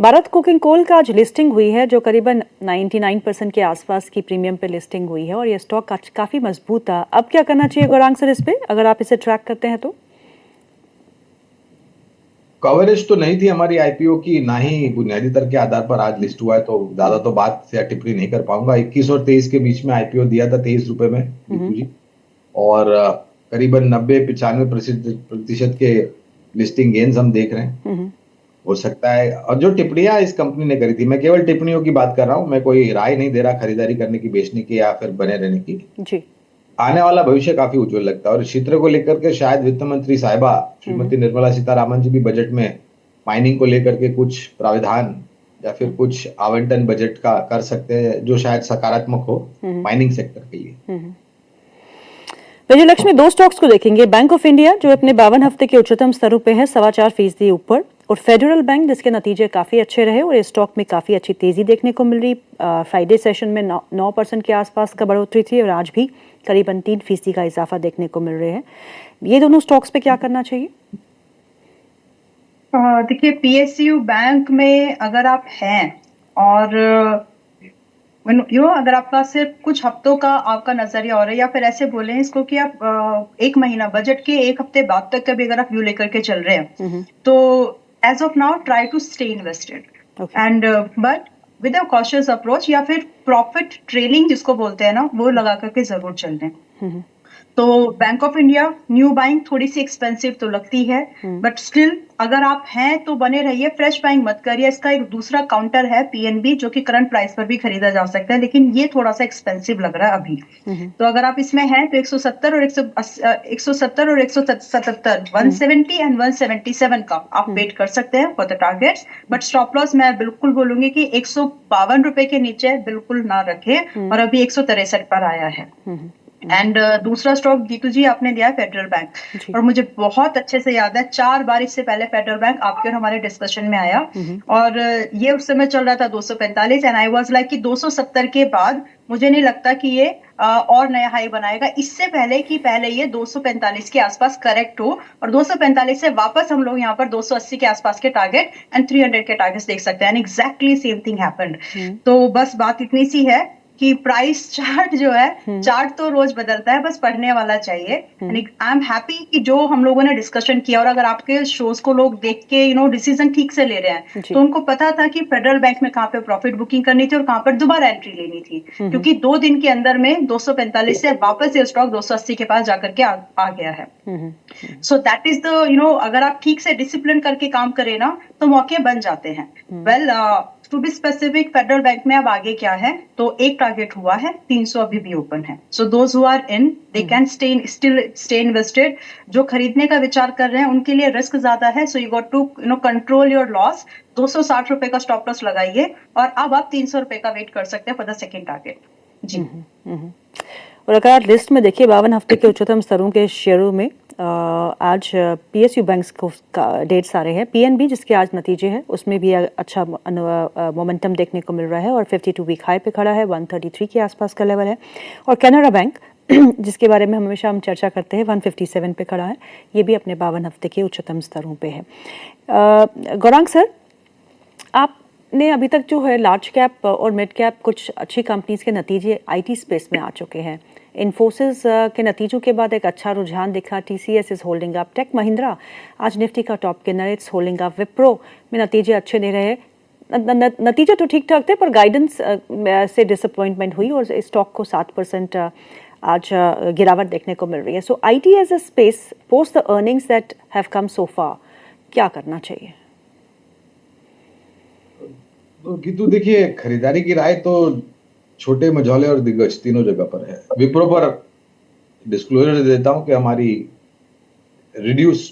Bharat coking coal का आज listing हुई है जो करीबन 99% के आसपास की प्रीमियम पे लिस्टिंग हुई है और ये स्टॉक काफी मजबूत था। अब क्या करना चाहिए गौरांग सर इस पे, अगर आप इसे ट्रैक करते हैं तो? कवरेज तो नहीं थी हमारी आईपीओ की, ना ही बुनियादी दर के आधार पर आज लिस्ट हुआ है, तो ज्यादा तो बात या टिप्पणी नहीं कर पाऊंगा। 21 और 23 के बीच में आईपीओ दिया था, 23 रुपए में, हम्म। गीतू जी। और करीबन 90-95% के लिस्टिंग गेन्स हम देख रहे हैं। हम्म। हो सकता है, और जो टिप्पणियां इस कंपनी ने करी थी, मैं केवल टिप्पणियों की बात कर रहा हूं, मैं कोई राय नहीं दे रहा खरीदारी करने की, बेचने की या फिर बने रहने की। जी। आने वाला भविष्य काफी उज्जवल लगता है, और इस क्षेत्र को लेकर के शायद वित्त मंत्री साहिबा हम्म। श्रीमती निर्मला सीतारामन जी भी बजट में माइनिंग को लेकर के कुछ प्राविधान या फिर कुछ आवंटन बजट का कर सकते हैं, जो शायद सकारात्मक हो माइनिंग सेक्टर के लिए। विजयलक्ष्मी, दो स्टॉक्स को देखेंगे। बैंक ऑफ इंडिया जो अपने 52 हफ्ते के उच्चतम स्तरों पे है, 4.25% ऊपर, और फेडरल बैंक जिसके नतीजे काफी अच्छे रहे और इस स्टॉक में काफी अच्छी तेजी देखने को मिल रही। फ्राइडे सेशन में 9% के आसपास का बढ़ोतरी थी और आज भी करीबन 3% का इजाफा देखने को मिल रहे हैं। ये दोनों स्टॉक्स पे क्या करना चाहिए? देखिए, पीएसयू बैंक में अगर आप हैं और अगर आपका सिर्फ कुछ हफ्तों का आपका नजरिया हो रहा है, या फिर ऐसे बोले इसको कि आप एक महीना बजट के एक हफ्ते बाद तक का भी अगर आप व्यू लेकर के चल रहे हैं, तो as of now try to stay invested and but with a cautious approach, या फिर प्रॉफिट ट्रेलिंग जिसको बोलते हैं ना, वो लगा करके जरूर चल रहे हैं। तो bank of India new buying थोड़ी सी एक्सपेंसिव तो लगती है, बट स्टिल अगर आप हैं तो बने रहिए, फ्रेश बाइंग मत करिए। इसका एक दूसरा काउंटर है पीएनबी, जो कि करंट प्राइस पर भी खरीदा जा सकता है, लेकिन ये थोड़ा सा एक्सपेंसिव लग रहा है अभी। तो अगर आप इसमें हैं तो 170 और 170 और 177, 170 एंड 177 का आप वेट कर सकते हैं for the targets. But stop loss मैं बिल्कुल बोलूंगी कि 152 रुपए के नीचे बिल्कुल ना रखें, और अभी 163 पर आया है। एंड दूसरा स्टॉक गीतू जी आपने लिया है फेडरल बैंक, और मुझे बहुत अच्छे से याद है 4 बार इससे पहले फेडरल बैंक आपके और हमारे डिस्कशन में आया, और ये उस समय चल रहा था 245, एंड आई वाज लाइक कि 270 के बाद मुझे नहीं लगता कि ये और नया हाई बनाएगा, इससे पहले कि पहले ये 245 के आसपास करेक्ट हो, और 245 से वापस हम लोग यहाँ पर 280 के आसपास के टारगेट एंड 300 के टारगेट्स देख सकते हैं। And exactly same thing happened. तो बस बात इतनी सी है कि प्राइस चार्ट जो है, चार्ट तो रोज बदलता है, बस पढ़ने वाला चाहिए। आई एम हैप्पी कि जो हम लोगों ने डिस्कशन किया, और अगर आपके शोज को लोग देख के डिसीजन ठीक से ले रहे हैं, तो उनको पता था कि फेडरल बैंक में कहाँ पे प्रॉफिट बुकिंग करनी थी और कहाँ पर दोबारा एंट्री लेनी थी, क्योंकि 2 दिन के अंदर में 245 से वापस ये स्टॉक 280 के पास जाकर के आ गया है। सो दैट इज द अगर आप ठीक से डिसिप्लिन करके काम करें ना, तो मौके बन जाते हैं। Well, to be specific, Federal Bank में अब आगे क्या है, तो एक टारगेट हुआ है, 300 अभी भी ओपन है। So those who are in, they can stay invested. जो खरीदने का विचार कर रहे हैं उनके लिए रिस्क ज्यादा है, so you got to control your loss. 260 रुपए का स्टॉप लॉस लगाइए, और अब आप 300 रुपए का वेट कर सकते हैं फॉर द सेकेंड टारगेट जी। और अगर आप लिस्ट में देखिए 52 हफ्ते के उच्चतम स्तरों के शेयरों में आज पीएसयू बैंक्स को डेट्स आ रहे हैं। पीएनबी जिसके आज नतीजे हैं उसमें भी अच्छा मोमेंटम देखने को मिल रहा है और 52 वीक हाई पे खड़ा है, 133 के आसपास का लेवल है। और कैनरा बैंक जिसके बारे में हमेशा हम चर्चा करते हैं, 157 पे खड़ा है, ये भी अपने 52 हफ्ते के उच्चतम स्तरों पे है। गौरांग सर, आपने अभी तक जो है लार्ज कैप और मिड कैप कुछ अच्छी कंपनीज के नतीजे आईटी स्पेस में आ चुके हैं। इन्फोसिस के नतीजों के बाद एक अच्छा रुझान दिखा, TCS is holding up, Tech Mahindra आज निफ्टी का top gainer, it's holding up, Wipro में नतीजे अच्छे नहीं रहे, नतीजे तो ठीक ठाक थे पर गाइडेंस से डिसअपॉइंटमेंट हुई और स्टॉक को 7% आज गिरावट देखने को मिल रही है। So IT as a space post the earnings that have come so far, क्या करना चाहिए? तो गीतू देखिए, खरीदारी की राय तो छोटे, मझौले और दिग्गज तीनों जगह पर है। विप्रो पर डिस्क्लोजर देता हूं कि हमारी रिड्यूस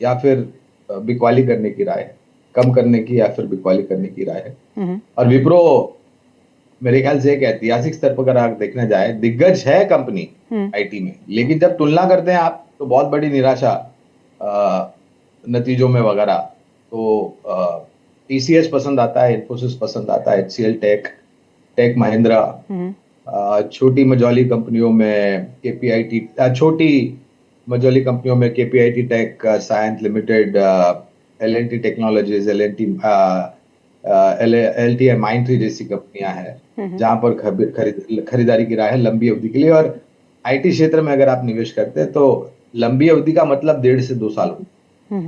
या फिर बिकवाली करने की राय है, कम करने की या फिर बिकवाली करने की राय है। और विप्रो मेरे ख्याल से एक ऐतिहासिक स्तर पर अगर आप देखने जाए, दिग्गज है कंपनी आईटी में, लेकिन जब तुलना करते हैं आप तो बहुत बड़ी निराशा नतीजों में वगैरह। तो टीसीएस पसंद आता है, इन्फोसिस पसंद आता है, एचसीएल टेक महिंद्रा, छोटी मझौली कंपनियों में केपीआईटी, छोटी मझौली कंपनियों में KPIT tech, science limited, LNT technologies, LNT LTI Mindtree जैसी कंपनियां हैं जहां पर खरीदारी की राय है लंबी अवधि के लिए। और IT क्षेत्र में अगर आप निवेश करते हैं तो लंबी अवधि का मतलब 1.5 से 2 साल हो।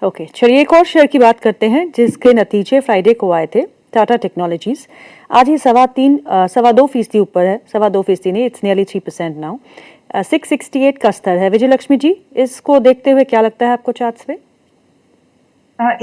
ओके, चलिए एक और शेयर की बात करते हैं जिसके नतीजे फ्राइडे को आए थे। टाटा टेक्नोलॉजीज आज ही 2.25% ऊपर है, 2.25% नहीं, इट्स नियरली 3% नाउ। 668 का स्तर है। विजय लक्ष्मी जी, इसको देखते हुए क्या लगता है आपको चार्ट्स पे?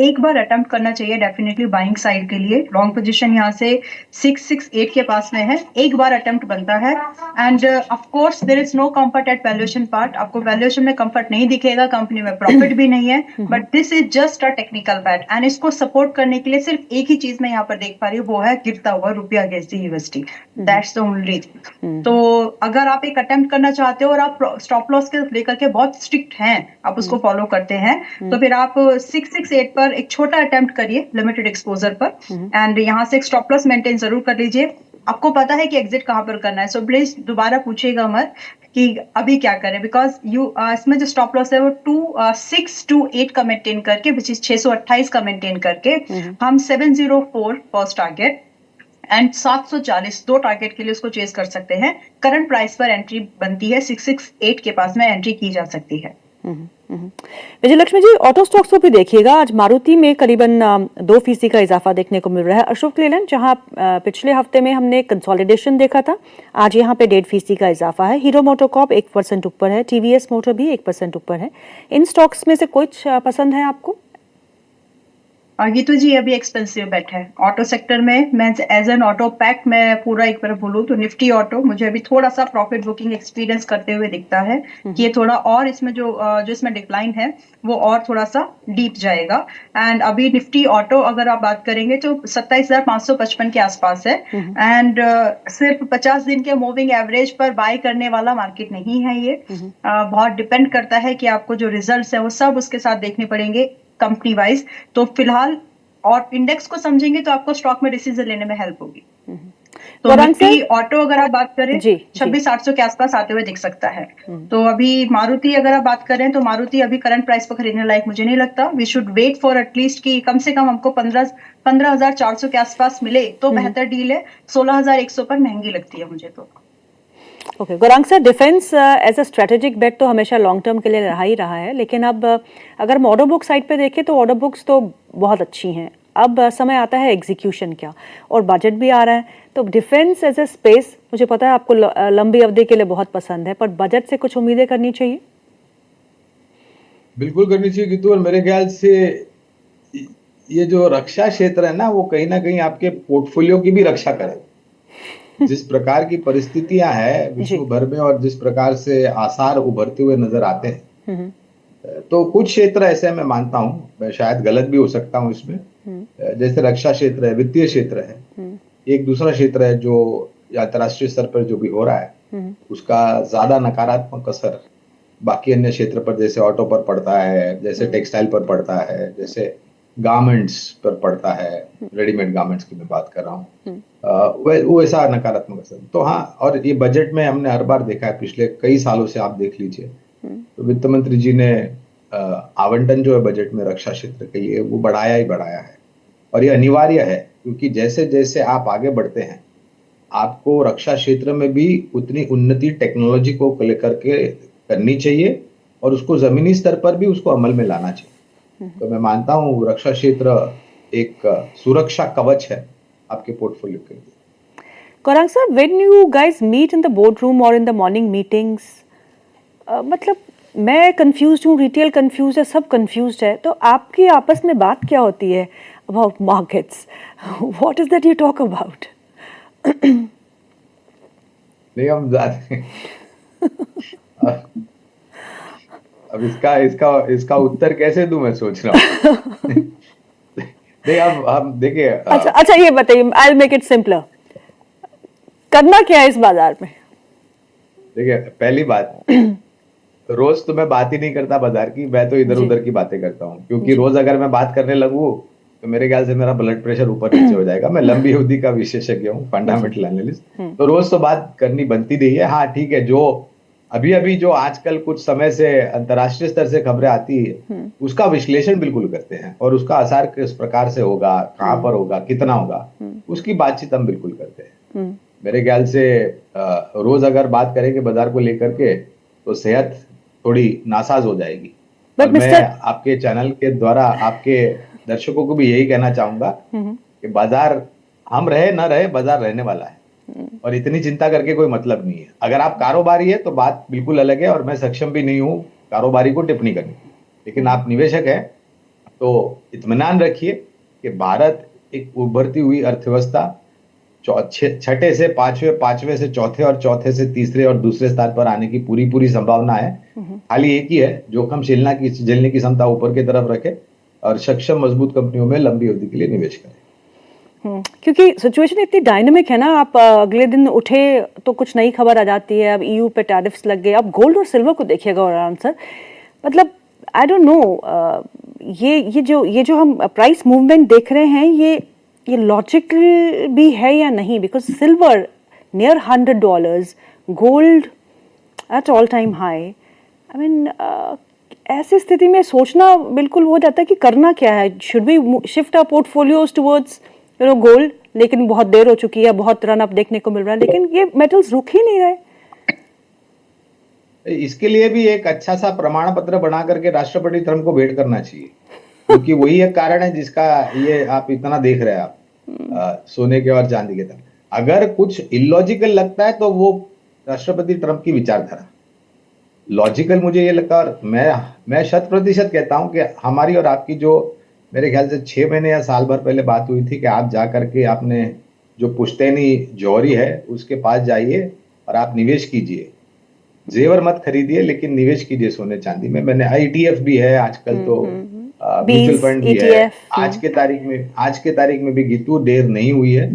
एक बार अटेम्प्ट करना चाहिए डेफिनेटली बाइंग साइड के लिए। लॉन्ग पोजीशन यहाँ से 668 के पास में है, एक बार अटेम्प्ट बनता है। And of course there is no comfort at valuation part. आपको वैल्यूएशन में कंफर्ट नहीं दिखेगा, कंपनी में प्रॉफिट भी नहीं है, but this is just a technical bet. And इसको सपोर्ट करने के लिए सिर्फ एक ही चीज मैं यहाँ पर देख पा रही हूँ, वो है गिरता हुआ रुपया against the USD। That's the only thing. तो अगर आप एक अटेम्प्ट करना चाहते हो और आप स्टॉप लॉस के लेकर के बहुत स्ट्रिक्ट हैं, आप उसको फॉलो करते हैं, तो फिर आप 668 पर एक छोटा अटेम्प्ट करिए लिमिटेड एक्सपोजर पर। एंड यहाँ से एक स्टॉप लॉस मेंटेन जरूर कर लीजिए। आपको पता है कि एग्जिट कहाँ पर करना है, सो प्लीज दोबारा पूछिएगा मत कि अभी क्या करें, बिकॉज इसमें जो स्टॉप लॉस है वो 628 का मेंटेन करके, विच इज 628 का मेंटेन करके हम 704 फर्स्ट टारगेट एंड 740 दो टारगेट के लिए उसको चेस कर सकते हैं। करंट प्राइस पर एंट्री बनती है 668 के पास में एंट्री की जा सकती है। विजय लक्ष्मी जी, ऑटो स्टॉक्स को भी देखिएगा। आज मारुति में करीबन 2% का इजाफा देखने को मिल रहा है। अशोक लेलैंड, जहां पिछले हफ्ते में हमने कंसोलिडेशन देखा था, आज यहां पे 1.5% का इजाफा है। हीरो मोटोकॉर्प 1% ऊपर है, TVS मोटर भी 1% ऊपर है। इन स्टॉक्स में से कुछ पसंद है आपको? ये तो जी अभी एक्सपेंसिव बेट है ऑटो सेक्टर में। मैं एज एन ऑटो पैक मैं पूरा एक बार बोलूँ तो निफ्टी ऑटो मुझे अभी थोड़ा सा प्रॉफिट बुकिंग एक्सपीरियंस करते हुए दिखता है कि ये थोड़ा और इसमें जो इसमें डिक्लाइन है वो और थोड़ा सा डीप जाएगा। एंड अभी निफ्टी ऑटो अगर आप बात करेंगे तो 27,555 के आसपास है। एंड सिर्फ 50 दिन के मूविंग एवरेज पर बाय करने वाला मार्केट नहीं है ये। बहुत डिपेंड करता है कि आपको जो रिजल्ट्स है वो सब उसके साथ देखने पड़ेंगे कंपनी वाइज। तो फिलहाल और इंडेक्स को समझेंगे तो आपको स्टॉक में डिसीजन लेने में हेल्प होगी। तो निफ्टी ऑटो अगर आप बात करें 26,800 के आसपास आते हुए दिख सकता है। तो अभी मारुति अगर आप बात करें तो मारुति अभी करंट प्राइस पर खरीदने लायक मुझे नहीं लगता। We should wait for at least कि कम से कम हमको 15,400 के आसपास मिले तो बेहतर डील है। 16,100 पर महंगी लगती है मुझे तो। Okay, Gaurang sir, defence as a strategic bet तो हमेशा लॉन्ग टर्म के लिए रहा ही रहा है, लेकिन अब अगर हम ऑर्डर बुक साइड पे देखें तो ऑर्डर बुक्स तो बहुत अच्छी हैं। अब समय आता है एग्जीक्यूशन का, और बजट भी आ रहा है। तो डिफेंस एज ए स्पेस, मुझे पता है आपको लंबी अवधि के लिए बहुत पसंद है, पर बजट से कुछ उम्मीदें करनी चाहिए? बिल्कुल करनी चाहिए कितु। और मेरे ख्याल से ये जो रक्षा क्षेत्र है ना, वो कहीं ना कहीं आपके पोर्टफोलियो की भी रक्षा करे। जिस प्रकार की परिस्थितियां हैं विश्व भर में और जिस प्रकार से आसार उभरते हुए नजर आते हैं, तो कुछ क्षेत्र ऐसे मैं मानता हूं, मैं शायद गलत भी हो सकता हूं इसमें, जैसे रक्षा क्षेत्र है, वित्तीय क्षेत्र है। एक दूसरा क्षेत्र है जो अंतर्राष्ट्रीय स्तर पर जो भी हो रहा है उसका ज्यादा नकारात्मक असर बाकी अन्य क्षेत्र पर, जैसे ऑटो पर पड़ता है, जैसे टेक्सटाइल पर पड़ता है, जैसे गारमेंट्स पर पड़ता है, रेडीमेड गारमेंट्स की मैं बात कर रहा हूँ, वो ऐसा नकारात्मक असर। तो हाँ, और ये बजट में हमने हर बार देखा है, पिछले कई सालों से आप देख लीजिए, तो वित्त मंत्री जी ने आवंटन जो है बजट में रक्षा क्षेत्र के लिए वो बढ़ाया ही बढ़ाया है। और ये अनिवार्य है, क्योंकि जैसे जैसे आप आगे बढ़ते हैं आपको रक्षा क्षेत्र में भी उतनी उन्नति टेक्नोलॉजी को लेकर के करनी चाहिए और उसको जमीनी स्तर पर भी उसको अमल में लाना चाहिए। तो मैं मानता हूँ रक्षा क्षेत्र एक सुरक्षा कवच है आपके पोर्टफोलियो के लिए। Gaurang sir, when you guys meet in the board room और इन द मॉर्निंग मीटिंग्स, मतलब मैं कंफ्यूज हूँ, रिटेल कंफ्यूज है, सब कंफ्यूज है, तो आपकी आपस में बात क्या होती है about markets? What is that you talk about? नहीं, हम जाते अब इसका उत्तर कैसे दूं, मैं सोच रहा हूँ। नहीं, अब हम देखिए, अच्छा ये बताइए, I will make it simpler. करना क्या है इस बाजार में? देखिए, पहली बात, रोज तो मैं बात ही नहीं करता बाजार की, मैं तो इधर उधर की बातें करता हूँ, क्योंकि रोज अगर मैं बात करने लगूं तो मेरे ख्याल से मेरा ब्लड प्रेशर ऊपर नीचे हो जाएगा। मैं लंबी अवधि का विशेषज्ञ हूँ, फंडामेंटल एनालिस्ट, तो रोज तो बात करनी बनती नहीं है। हाँ ठीक है, जो अभी अभी जो आजकल कुछ समय से अंतर्राष्ट्रीय स्तर से खबरें आती है उसका विश्लेषण बिल्कुल करते हैं और उसका असर किस प्रकार से होगा, कहाँ पर होगा, कितना होगा, उसकी बातचीत हम बिल्कुल करते हैं। मेरे ख्याल से रोज अगर बात करेंगे बाजार को लेकर के तो सेहत थोड़ी नासाज हो जाएगी। और मैं आपके चैनल के द्वारा आपके दर्शकों को भी यही कहना चाहूंगा कि बाजार हम रहे ना रहे, बाजार रहने वाला है और इतनी चिंता करके कोई मतलब नहीं है। अगर आप कारोबारी है तो बात बिल्कुल अलग है और मैं सक्षम भी नहीं हूं कारोबारी को टिप्पणी करने की, लेकिन आप निवेशक हैं तो इत्मीनान रखिए कि भारत एक उभरती हुई अर्थव्यवस्था छठे से पांचवें, पांचवें से चौथे और चौथे से तीसरे और दूसरे स्थान पर आने की पूरी संभावना है। खाली एक ही है, जोखिम झेलने की क्षमता ऊपर की तरफ रखे और सक्षम मजबूत कंपनियों में लंबी अवधि के लिए निवेश करें। क्योंकि सिचुएशन इतनी डायनामिक है ना, आप अगले दिन उठे तो कुछ नई खबर आ जाती है, अब ईयू पे टैरिफ्स लग गए, अब गोल्ड और सिल्वर को देखिएगा और आंसर मतलब आई डोंट नो, ये जो हम प्राइस मूवमेंट देख रहे हैं ये लॉजिकल भी है या नहीं, because silver near $100, gold at all time high. I mean ऐसी स्थिति में सोचना बिल्कुल हो जाता है कि करना क्या है, should we shift our portfolios towards gold, लेकिन बहुत देर हो चुकी है, बहुत रन अप देखने को मिल रहा है, लेकिन ये मेटल्स रुक ही नहीं रहे। इसके लिए भी एक अच्छा सा प्रमाण पत्र बना करके राष्ट्रपति ट्रम्प को भेंट करना चाहिए, क्योंकि वही एक कारण है जिसका ये आप इतना देख रहे हैं आप सोने के और चांदी के तरफ। अगर कुछ इलॉजिकल लगता है तो वो राष्ट्रपति ट्रम्प की विचारधारा, लॉजिकल मुझे ये लगता है, और मैं 100% कहता हूं कि हमारी और आपकी जो मेरे ख्याल से 6 महीने या साल भर पहले बात हुई थी कि आप जा करके आपने जो पुश्तैनी जौहरी है उसके पास जाइए और आप निवेश कीजिए, जेवर मत खरीदिए लेकिन निवेश कीजिए सोने चांदी में। मैंने ETF भी है आजकल, तो म्यूचुअल फंड भी है। आज के तारीख में भी गीतू देर नहीं हुई है।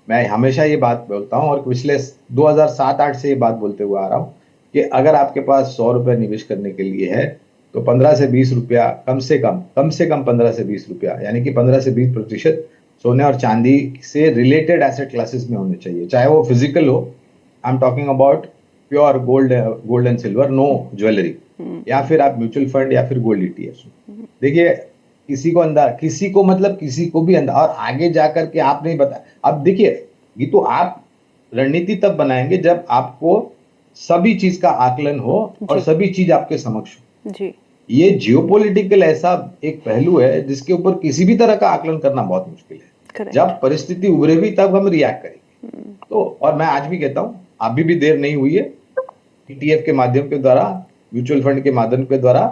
मैं हमेशा ये बात बोलता हूँ और पिछले 2007-8 से ये बात बोलते हुए आ रहा हूँ कि अगर आपके पास 100 रुपए निवेश करने के लिए है तो 15 से 20 रुपया कम से कम 15 से 20 रुपया, यानी कि 15 से 20% सोने और चांदी से रिलेटेड एसेट क्लासेस में होने चाहिए, चाहे वो फिजिकल हो, I am talking about pure gold and silver, no jewellery, या फिर आप म्यूचुअल फंड या फिर गोल्ड ETF। देखिए किसी को भी अंदर, और आगे जाकर के आप नहीं बता। अब देखिए ये तो आप रणनीति तब बनाएंगे जब आपको सभी चीज का आकलन हो और सभी चीज आपके समक्ष हो जी। ये जियोपॉलिटिकल ऐसा एक पहलू है जिसके ऊपर किसी भी तरह का आकलन करना बहुत मुश्किल है। जब परिस्थिति उभरेगी तब हम रिएक्ट करेंगे। तो और मैं आज भी कहता हूं अभी भी देर नहीं हुई है, ETF के माध्यम के द्वारा, म्यूचुअल फंड के माध्यम के द्वारा